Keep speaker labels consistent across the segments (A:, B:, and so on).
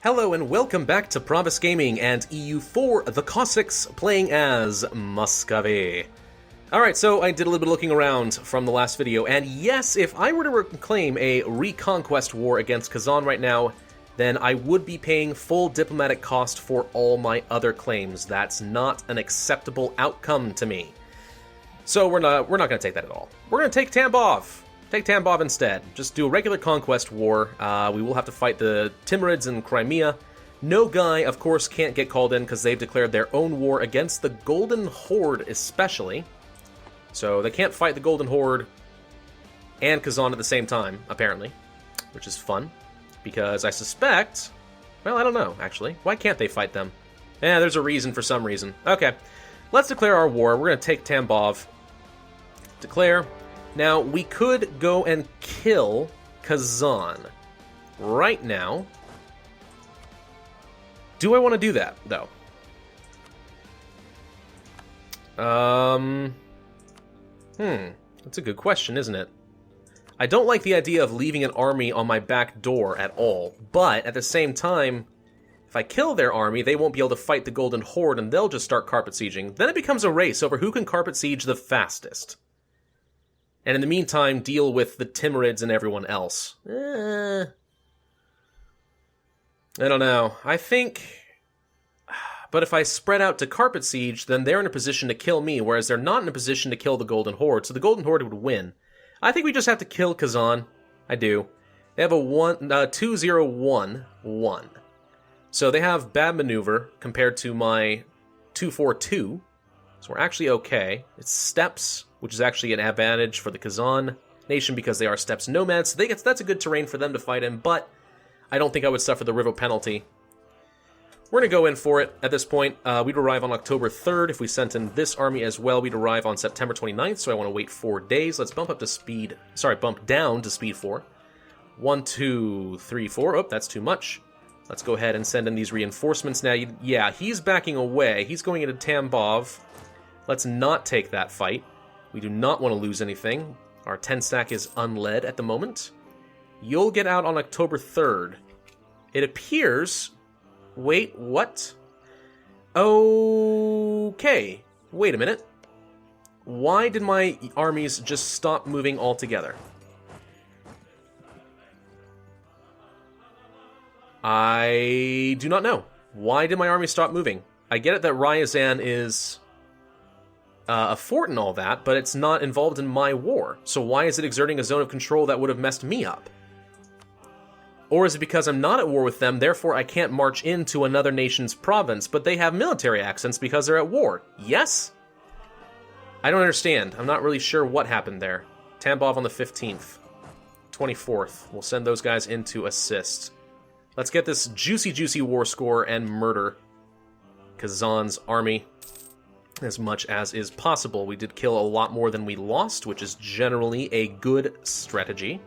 A: Hello and welcome back to Pravus Gaming and EU4, the Cossacks, playing as Muscovy. Alright, so I did a little bit of looking around from the last video, and yes, if I were to claim a reconquest war against Kazan right now, then I would be paying full diplomatic cost for all my other claims. That's not an acceptable outcome to me. So we're not going to take that at all. We're going to take Tambov. Take Tambov instead. Just do a regular conquest war. We will have to fight the Timurids in Crimea. No Guy, of course, can't get called in because they've declared their own war against the Golden Horde especially. So they can't fight the Golden Horde and Kazan at the same time, apparently. Which is fun. Because I suspect... Well, I don't know, actually. Why can't they fight them? There's a reason for some reason. Okay. Let's declare our war. We're going to take Tambov. Declare... Now, we could go and kill Kazan right now. Do I want to do that, though? That's a good question, isn't it? I don't like the idea of leaving an army on my back door at all, but at the same time, if I kill their army, they won't be able to fight the Golden Horde, and they'll just start carpet sieging. Then it becomes a race over who can carpet siege the fastest. And in the meantime, deal with the Timurids and everyone else. I don't know. I think... But if I spread out to carpet siege, then they're in a position to kill me, whereas they're not in a position to kill the Golden Horde, so the Golden Horde would win. I think we just have to kill Kazan. I do. They have a 2-0-1-1. So they have bad maneuver compared to my 2-4-2. So we're actually okay. It's steppes, which is actually an advantage for the Kazan nation because they are steppes nomads. So that's a good terrain for them to fight in, but I don't think I would suffer the river penalty. We're going to go in for it at this point. We'd arrive on October 3rd. If we sent in this army as well, we'd arrive on September 29th, so I want to wait 4 days. Let's bump down to speed 4. 1, 2, 3, 4. Oh, that's too much. Let's go ahead and send in these reinforcements now. Yeah, he's backing away. He's going into Tambov. Let's not take that fight. We do not want to lose anything. Our 10 stack is unled at the moment. You'll get out on October 3rd. It appears... Wait, what? Okay. Wait a minute. Why did my armies just stop moving altogether? I do not know. Why did my army stop moving? I get it that Ryazan is... a fort and all that, but it's not involved in my war. So why is it exerting a zone of control that would have messed me up? Or is it because I'm not at war with them, therefore I can't march into another nation's province, but they have military accents because they're at war? Yes? I don't understand. I'm not really sure what happened there. Tambov on the 15th. 24th. We'll send those guys in to assist. Let's get this juicy war score and murder Kazan's army as much as is possible. We did kill a lot more than we lost, which is generally a good strategy.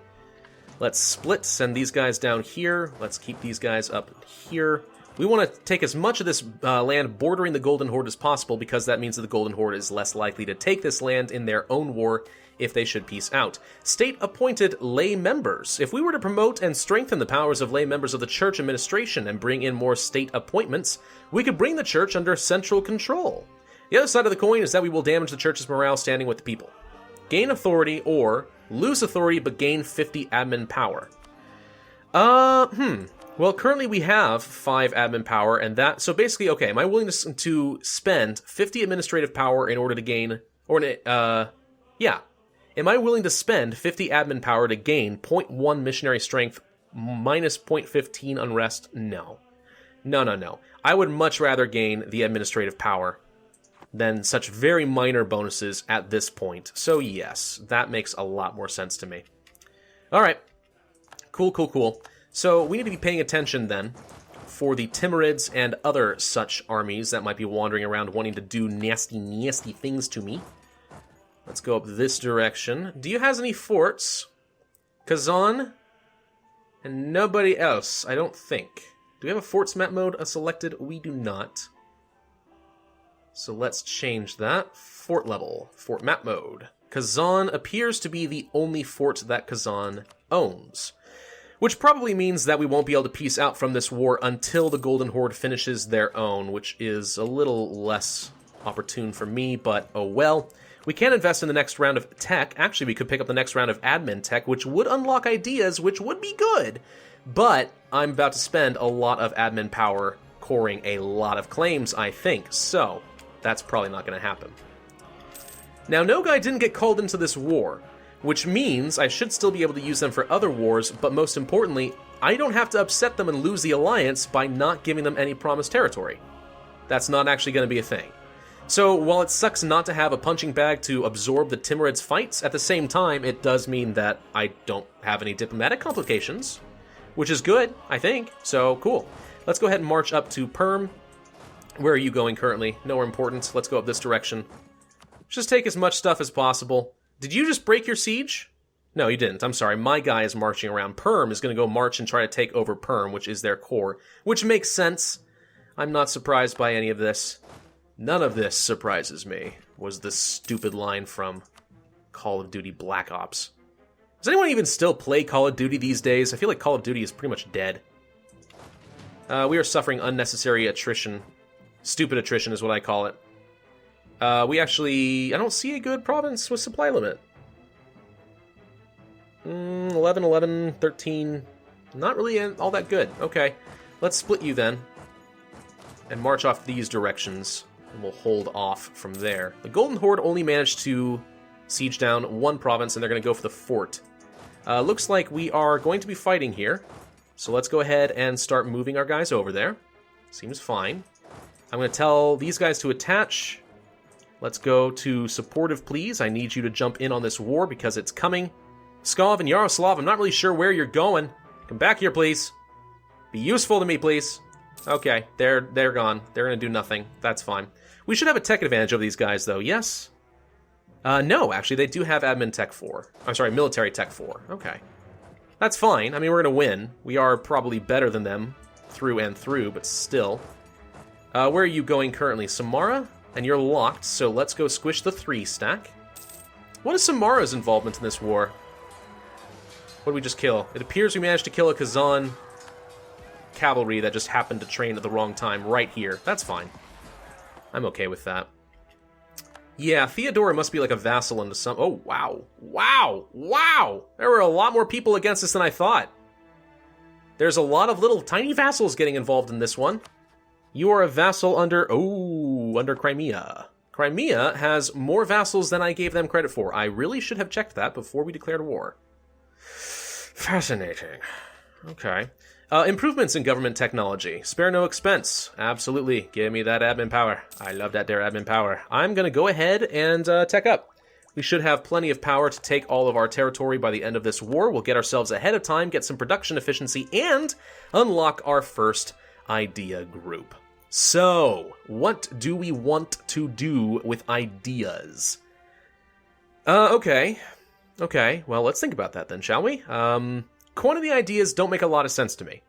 A: Let's split, send these guys down here. Let's keep these guys up here. We want to take as much of this land bordering the Golden Horde as possible because that means that the Golden Horde is less likely to take this land in their own war if they should peace out. State-appointed lay members. If we were to promote and strengthen the powers of lay members of the church administration and bring in more state appointments, we could bring the church under central control. The other side of the coin is that we will damage the church's morale standing with the people. Gain authority or lose authority but gain 50 admin power. Well, currently we have 5 admin power and that... So basically, okay, am I willing to spend 50 administrative power in order to gain... Yeah. Am I willing to spend 50 admin power to gain 0.1 missionary strength minus 0.15 unrest? No. No. I would much rather gain the administrative power than such very minor bonuses at this point. So yes, that makes a lot more sense to me. Alright. Cool. So we need to be paying attention then for the Timurids and other such armies that might be wandering around wanting to do nasty things to me. Let's go up this direction. Do you have any forts? Kazan? And nobody else, I don't think. Do we have a forts map mode selected? We do not. So let's change that. Fort level. Fort map mode. Kazan appears to be the only fort that Kazan owns. Which probably means that we won't be able to peace out from this war until the Golden Horde finishes their own, which is a little less opportune for me, but oh well. We can invest in the next round of tech. Actually, we could pick up the next round of admin tech, which would unlock ideas, which would be good. But I'm about to spend a lot of admin power coring a lot of claims, I think, so that's probably not going to happen. Now, Nogai didn't get called into this war, which means I should still be able to use them for other wars, but most importantly, I don't have to upset them and lose the alliance by not giving them any promised territory. That's not actually going to be a thing. So, while it sucks not to have a punching bag to absorb the Timurids' fights, at the same time, it does mean that I don't have any diplomatic complications, which is good, I think, so cool. Let's go ahead and march up to Perm. Where are you going currently? Nowhere important. Let's go up this direction. Just take as much stuff as possible. Did you just break your siege? No, you didn't. I'm sorry. My guy is marching around. Perm is going to go march and try to take over Perm, which is their core, which makes sense. I'm not surprised by any of this. None of this surprises me, was the stupid line from Call of Duty Black Ops. Does anyone even still play Call of Duty these days? I feel like Call of Duty is pretty much dead. We are suffering unnecessary attrition. Stupid attrition is what I call it. I don't see a good province with supply limit. 11, 11, 13. Not really all that good. Okay, let's split you then. And march off these directions. And we'll hold off from there. The Golden Horde only managed to siege down one province, and they're going to go for the fort. Looks like we are going to be fighting here. So let's go ahead and start moving our guys over there. Seems fine. I'm going to tell these guys to attach. Let's go to supportive, please. I need you to jump in on this war because it's coming. Pskov and Yaroslav, I'm not really sure where you're going. Come back here, please. Be useful to me, please. Okay, they're gone. They're going to do nothing. That's fine. We should have a tech advantage over these guys, though, yes? No, actually, they do have admin tech 4. I'm sorry, military tech 4. Okay. That's fine. I mean, we're going to win. We are probably better than them through and through, but still. Where are you going currently? Samara? And you're locked, so let's go squish the 3 stack. What is Samara's involvement in this war? What did we just kill? It appears we managed to kill a Kazan cavalry that just happened to train at the wrong time right here. That's fine. I'm okay with that. Yeah, Theodora must be like a vassal into some... Oh, wow. Wow! Wow! There were a lot more people against us than I thought. There's a lot of little tiny vassals getting involved in this one. You are a vassal under Crimea. Crimea has more vassals than I gave them credit for. I really should have checked that before we declared war. Fascinating. Okay. Improvements in government technology. Spare no expense. Absolutely. Give me that admin power. I love that there admin power. I'm going to go ahead and tech up. We should have plenty of power to take all of our territory by the end of this war. We'll get ourselves ahead of time, get some production efficiency, and unlock our first idea group. So, what do we want to do with ideas? Okay, well, let's think about that then, shall we? Quantity ideas don't make a lot of sense to me.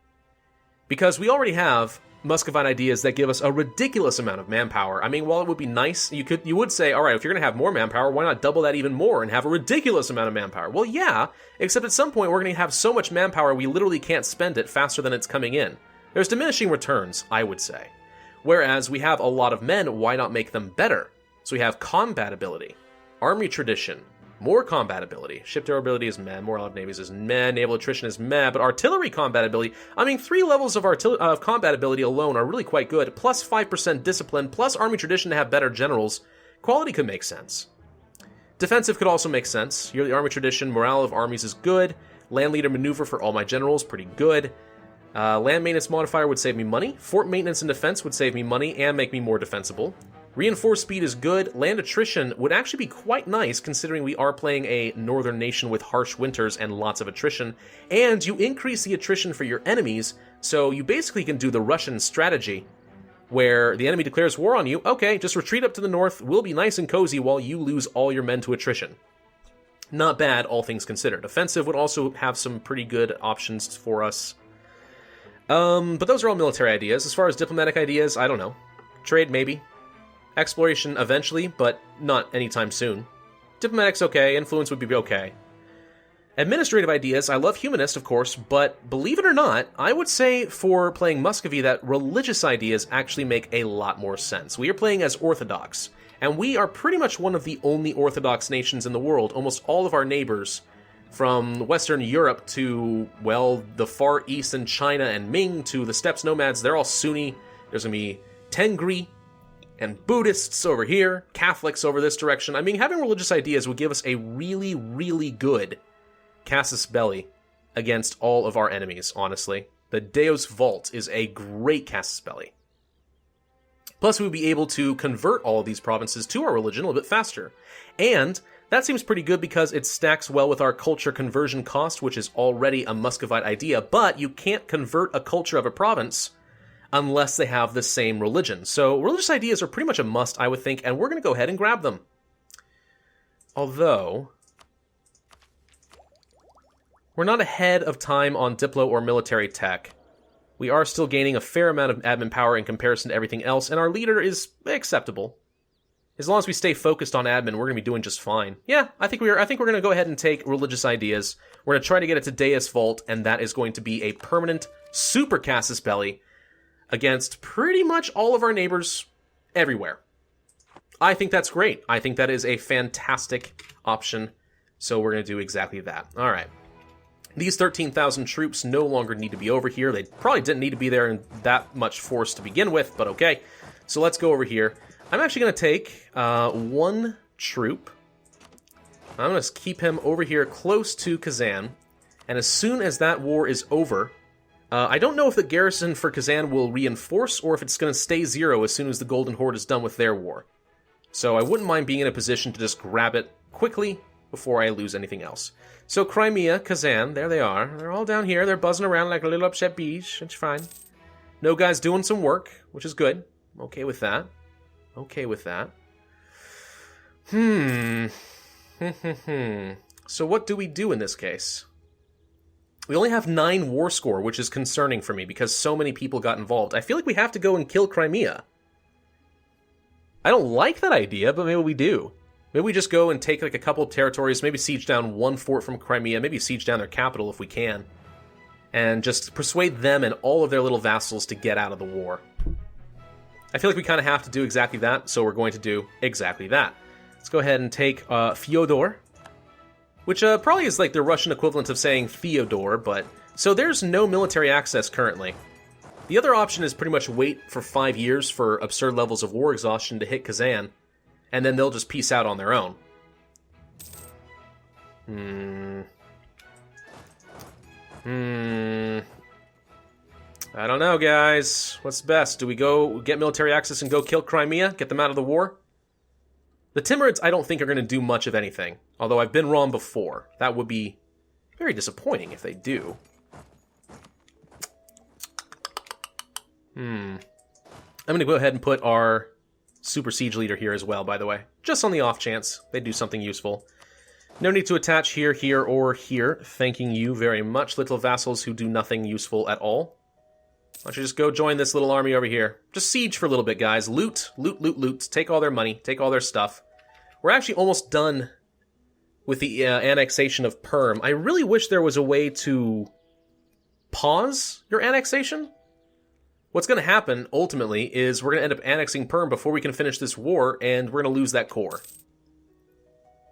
A: Because we already have Muscovite ideas that give us a ridiculous amount of manpower. I mean, while it would be nice, you would say, alright, if you're going to have more manpower, why not double that even more and have a ridiculous amount of manpower? Well, yeah, except at some point we're going to have so much manpower we literally can't spend it faster than it's coming in. There's diminishing returns, I would say. Whereas we have a lot of men, why not make them better? So we have combat ability, army tradition, more combat ability. Ship durability is meh, morale of navies is meh, naval attrition is meh, but artillery combat ability, I mean, 3 levels of combat ability alone are really quite good, plus 5% discipline, plus army tradition to have better generals. Quality could make sense. Defensive could also make sense. Yearly army tradition, morale of armies is good. Land leader maneuver for all my generals, pretty good. Land maintenance modifier would save me money. Fort maintenance and defense would save me money and make me more defensible. Reinforced speed is good. Land attrition would actually be quite nice considering we are playing a northern nation with harsh winters and lots of attrition. And you increase the attrition for your enemies, so you basically can do the Russian strategy where the enemy declares war on you. Okay, just retreat up to the north. We'll be nice and cozy while you lose all your men to attrition. Not bad, all things considered. Offensive would also have some pretty good options for us. But those are all military ideas. As far as diplomatic ideas, I don't know. Trade, maybe. Exploration, eventually, but not anytime soon. Diplomatic's okay. Influence would be okay. Administrative ideas, I love humanist, of course, but believe it or not, I would say for playing Muscovy that religious ideas actually make a lot more sense. We are playing as Orthodox, and we are pretty much one of the only Orthodox nations in the world. Almost all of our neighbors, from Western Europe to, well, the Far East and China and Ming to the Steppes Nomads, they're all Sunni. There's going to be Tengri and Buddhists over here, Catholics over this direction. I mean, having religious ideas would give us a really, really good casus belli against all of our enemies, honestly. The Deus Vault is a great casus belli. Plus, we would be able to convert all of these provinces to our religion a little bit faster. And that seems pretty good because it stacks well with our culture conversion cost, which is already a Muscovite idea, but you can't convert a culture of a province unless they have the same religion. So religious ideas are pretty much a must, I would think, and we're going to go ahead and grab them. Although we're not ahead of time on Diplo or military tech. We are still gaining a fair amount of admin power in comparison to everything else, and our leader is acceptable. As long as we stay focused on admin, we're going to be doing just fine. Yeah, I think we're going to go ahead and take religious ideas. We're going to try to get it to Deus Vault, and that is going to be a permanent super casus belli against pretty much all of our neighbors everywhere. I think that's great. I think that is a fantastic option, so we're going to do exactly that. All right. These 13,000 troops no longer need to be over here. They probably didn't need to be there in that much force to begin with, but okay. So let's go over here. I'm actually going to take one troop. I'm going to keep him over here close to Kazan. And as soon as that war is over, I don't know if the garrison for Kazan will reinforce or if it's going to stay 0 as soon as the Golden Horde is done with their war. So I wouldn't mind being in a position to just grab it quickly before I lose anything else. So Crimea, Kazan, there they are. They're all down here. They're buzzing around like a little upset bees. It's fine. No guy's doing some work, which is good. I'm okay with that. Okay with that. So what do we do in this case? We only have 9 war score, which is concerning for me because so many people got involved. I feel like we have to go and kill Crimea. I don't like that idea, but maybe we do. Maybe we just go and take like a couple of territories, maybe siege down one fort from Crimea, maybe siege down their capital if we can, and just persuade them and all of their little vassals to get out of the war. I feel like we kind of have to do exactly that, so we're going to do exactly that. Let's go ahead and take Fyodor, which probably is like the Russian equivalent of saying Theodore, but... So there's no military access currently. The other option is pretty much wait for 5 years for absurd levels of war exhaustion to hit Kazan, and then they'll just peace out on their own. I don't know, guys. What's best? Do we go get military access and go kill Crimea? Get them out of the war? The Timurids, I don't think, are going to do much of anything. Although I've been wrong before. That would be very disappointing if they do. I'm going to go ahead and put our super siege leader here as well, by the way. Just on the off chance they do something useful. No need to attach here, here, or here. Thanking you very much, little vassals who do nothing useful at all. Why don't you just go join this little army over here? Just siege for a little bit, guys. Loot, loot, loot, loot. Take all their money. Take all their stuff. We're actually almost done with the annexation of Perm. I really wish there was a way to pause your annexation. What's going to happen, ultimately, is we're going to end up annexing Perm before we can finish this war, and we're going to lose that core.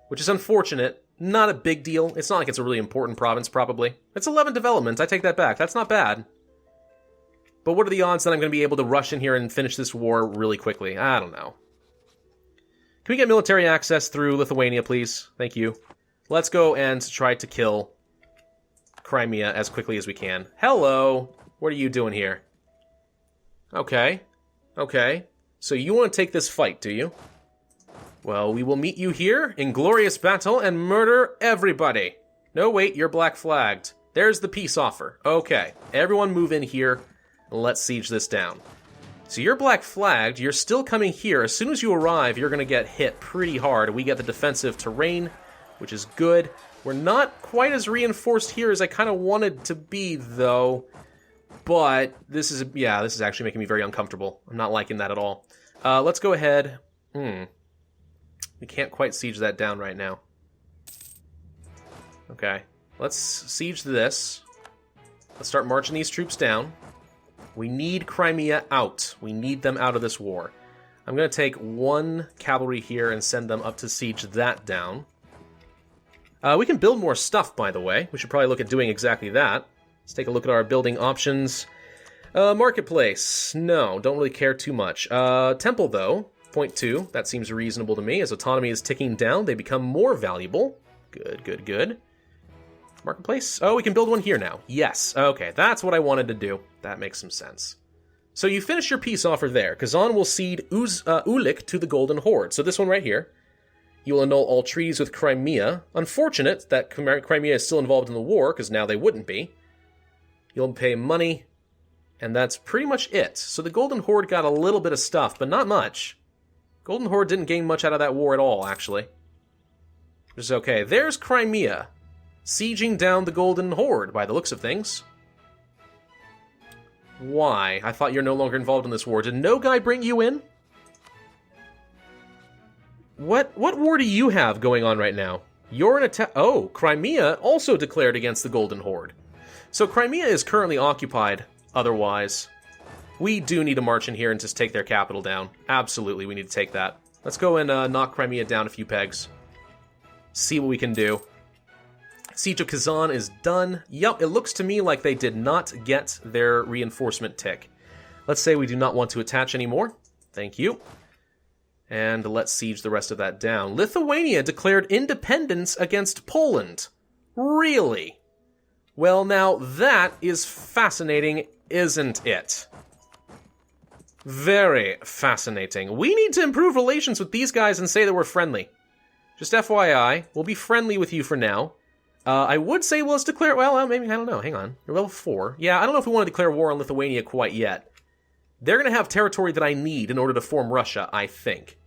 A: Which is unfortunate. Not a big deal. It's not like it's a really important province, probably. It's 11 development. I take that back. That's not bad. But what are the odds that I'm going to be able to rush in here and finish this war really quickly? I don't know. Can we get military access through Lithuania, please? Thank you. Let's go and try to kill Crimea as quickly as we can. Hello! What are you doing here? Okay. Okay. So you want to take this fight, do you? Well, we will meet you here in glorious battle and murder everybody. No, wait, you're black flagged. There's the peace offer. Okay. Everyone move in here. Let's siege this down. So you're black flagged. You're still coming here. As soon as you arrive, you're going to get hit pretty hard. We get the defensive terrain, which is good. We're not quite as reinforced here as I kind of wanted to be, though. But this is, yeah, this is actually making me very uncomfortable. I'm not liking that at all. Let's go ahead. We can't quite siege that down right now. Okay. Let's siege this. Let's start marching these troops down. We need Crimea out. We need them out of this war. I'm going to take 1 cavalry here and send them up to siege that down. We can build more stuff, by the way. We should probably look at doing exactly that. Let's take a look at our building options. Marketplace. No, don't really care too much. Temple, though. 0.2. That seems reasonable to me. As autonomy is ticking down, they become more valuable. Good, good, good. Marketplace? Oh, we can build one here now. Yes. Okay, that's what I wanted to do. That makes some sense. So you finish your peace offer there. Kazan will cede Ulik to the Golden Horde. So this one right here. You will annul all treaties with Crimea. Unfortunate that Crimea is still involved in the war, because now they wouldn't be. You'll pay money, and that's pretty much it. So the Golden Horde got a little bit of stuff, but not much. Golden Horde didn't gain much out of that war at all, actually. Which is okay. There's Crimea. Sieging down the Golden Horde, by the looks of things. Why? I thought you're no longer involved in this war. Did no guy bring you in? What war do you have going on right now? You're an attack... Oh, Crimea also declared against the Golden Horde. So Crimea is currently occupied, otherwise. We do need to march in here and just take their capital down. Absolutely, we need to take that. Let's go and knock Crimea down a few pegs. See what we can do. Siege of Kazan is done. Yup, it looks to me like they did not get their reinforcement tick. Let's say we do not want to attach anymore. Thank you. And let's siege the rest of that down. Lithuania declared independence against Poland. Really? Well, now that is fascinating, isn't it? Very fascinating. We need to improve relations with these guys and say that we're friendly. Just FYI, we'll be friendly with you for now. I would say, well, let's declare... Well, maybe, I don't know. Hang on. You're level 4. Yeah, I don't know if we want to declare war on Lithuania quite yet. They're going to have territory that I need in order to form Russia, I think.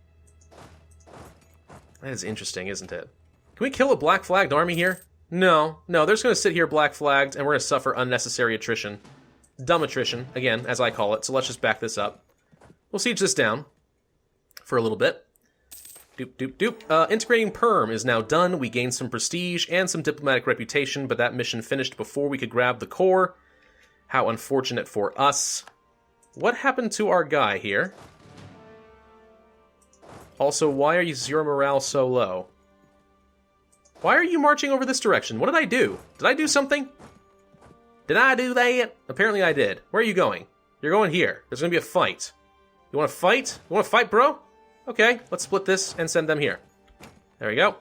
A: That is interesting, isn't it? Can we kill a black-flagged army here? No. No, they're just going to sit here black-flagged, and we're going to suffer unnecessary attrition. Dumb attrition, again, as I call it. So let's just back this up. We'll siege this down for a little bit. Doop, doop, doop. Integrating Perm is now done. We gained some prestige and some diplomatic reputation, but that mission finished before we could grab the core. How unfortunate for us. What happened to our guy here? Also, why are you 0 morale so low? Why are you marching over this direction? What did I do? Did I do something? Did I do that? Apparently I did. Where are you going? You're going here. There's going to be a fight. You want to fight? You want to fight, bro? Okay, let's split this and send them here. There we go.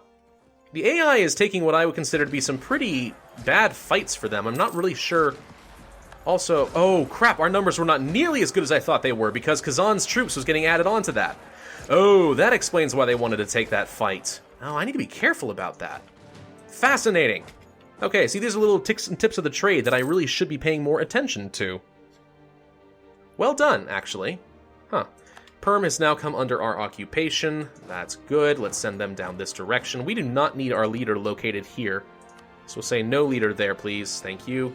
A: The AI is taking what I would consider to be some pretty bad fights for them. I'm not really sure. Also, oh crap, our numbers were not nearly as good as I thought they were because Kazan's troops was getting added on to that. Oh, that explains why they wanted to take that fight. Oh, I need to be careful about that. Fascinating. Okay, see, these are little tips and tips of the trade that I really should be paying more attention to. Well done, actually. Huh. Perm has now come under our occupation. That's good. Let's send them down this direction. We do not need our leader located here. So we'll say no leader there, please. Thank you.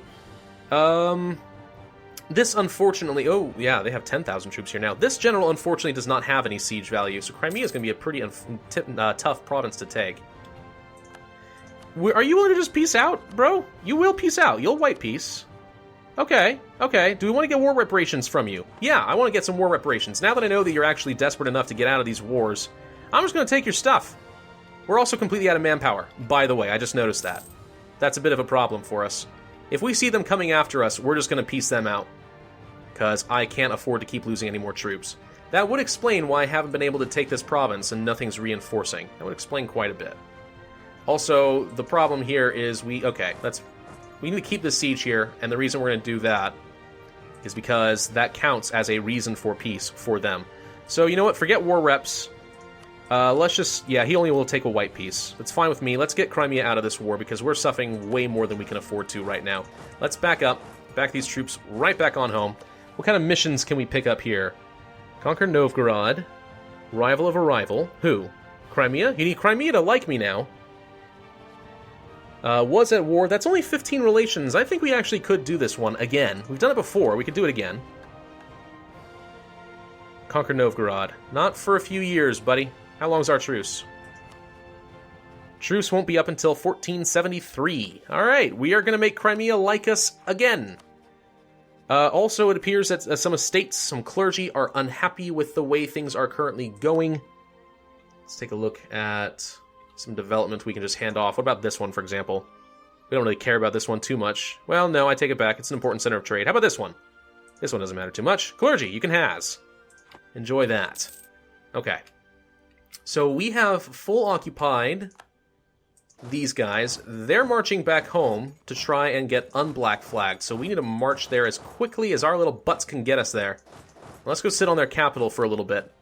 A: This unfortunately... Oh, yeah, they have 10,000 troops here now. This general unfortunately does not have any siege value, so Crimea is going to be a pretty tough province to take. Are you willing to just peace out, bro? You will peace out. You'll white peace. Okay, okay. Do we want to get war reparations from you? Yeah, I want to get some war reparations. Now that I know that you're actually desperate enough to get out of these wars, I'm just going to take your stuff. We're also completely out of manpower, by the way. I just noticed that. That's a bit of a problem for us. If we see them coming after us, we're just going to piece them out. Because I can't afford to keep losing any more troops. That would explain why I haven't been able to take this province and nothing's reinforcing. That would explain quite a bit. Also, the problem here is we need to keep this siege here, and the reason we're going to do that is because that counts as a reason for peace for them. So, you know what? Forget war reps. Let's just... Yeah, he only will take a white peace. That's fine with me. Let's get Crimea out of this war, because we're suffering way more than we can afford to right now. Let's back up. Back these troops right back on home. What kind of missions can we pick up here? Conquer Novgorod. Rival of a rival. Who? Crimea? You need Crimea to like me now. Was at war. That's only 15 relations. I think we actually could do this one again. We've done it before. We could do it again. Conquer Novgorod. Not for a few years, buddy. How long's our truce? Truce won't be up until 1473. All right, we are going to make Crimea like us again. Also, it appears that some estates, some clergy, are unhappy with the way things are currently going. Let's take a look at some development we can just hand off. What about this one, for example? We don't really care about this one too much. Well, no, I take it back. It's an important center of trade. How about this one? This one doesn't matter too much. Clergy, you can has. Enjoy that. Okay. So we have full occupied these guys. They're marching back home to try and get unblack flagged. So we need to march there as quickly as our little butts can get us there. Let's go sit on their capital for a little bit.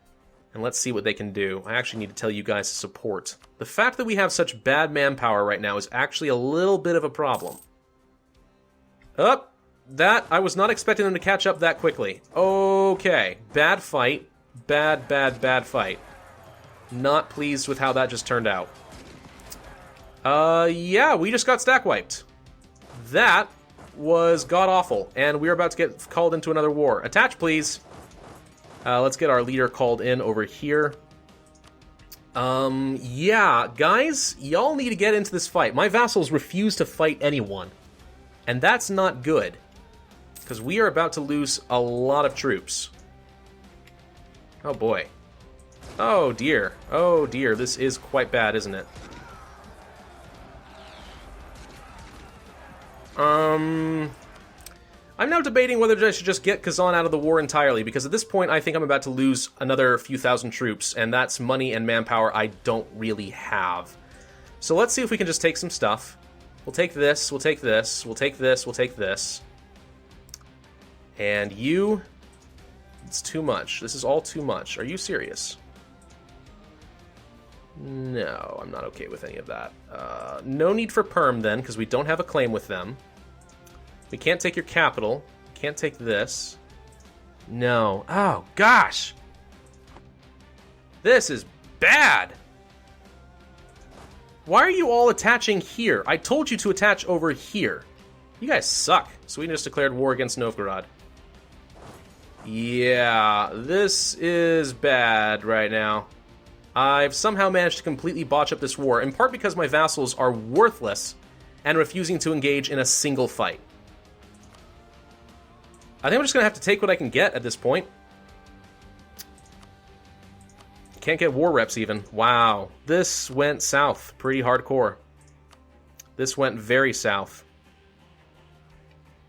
A: And let's see what they can do. I actually need to tell you guys to support. The fact that we have such bad manpower right now is actually a little bit of a problem. That, I was not expecting them to catch up that quickly. Okay, bad fight. Bad fight. Not pleased with how that just turned out. Yeah, we just got stack wiped. That was god-awful, and we're about to get called into another war. Attach, please. Let's get our leader called in over here. Yeah, guys, y'all need to get into this fight. My vassals refuse to fight anyone, and that's not good, because we are about to lose a lot of troops. Oh, boy. Oh, dear. Oh, dear. This is quite bad, isn't it? I'm now debating whether I should just get Kazan out of the war entirely, because at this point I think I'm about to lose another few thousand troops, and that's money and manpower I don't really have. So let's see if we can just take some stuff. We'll take this, we'll take this, we'll take this, we'll take this. And you... It's too much. This is all too much. Are you serious? No, I'm not okay with any of that. No need for perm then, because we don't have a claim with them. We can't take your capital. Can't take this. No. Oh, gosh! This is bad! Why are you all attaching here? I told you to attach over here. You guys suck. Sweden just declared war against Novgorod. Yeah, this is bad right now. I've somehow managed to completely botch up this war, in part because my vassals are worthless and refusing to engage in a single fight. I think I'm just going to have to take what I can get at this point. Can't get war reps even. Wow. This went south pretty hardcore. This went very south.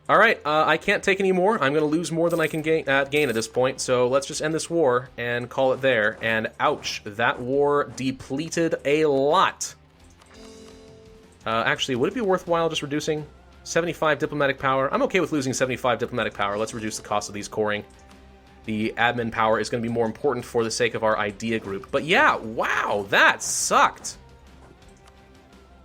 A: Alright, I can't take any more. I'm going to lose more than I can gain at this point, so let's just end this war and call it there. And ouch, that war depleted a lot. Actually, would it be worthwhile just reducing 75 diplomatic power? I'm okay with losing 75 diplomatic power. Let's reduce the cost of these coring. The admin power is going to be more important for the sake of our idea group. But yeah, wow, that sucked.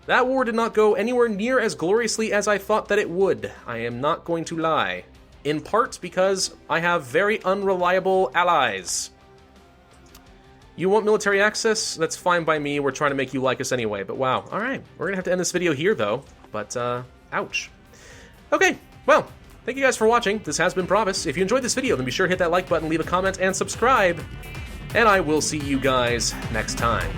A: That war did not go anywhere near as gloriously as I thought that it would. I am not going to lie. In part because I have very unreliable allies. You want military access? That's fine by me. We're trying to make you like us anyway. But wow. Alright. We're going to have to end this video here, though. But, ouch. Okay. Well, thank you guys for watching. This has been Pravus. If you enjoyed this video, then be sure to hit that like button, leave a comment, and subscribe. And I will see you guys next time.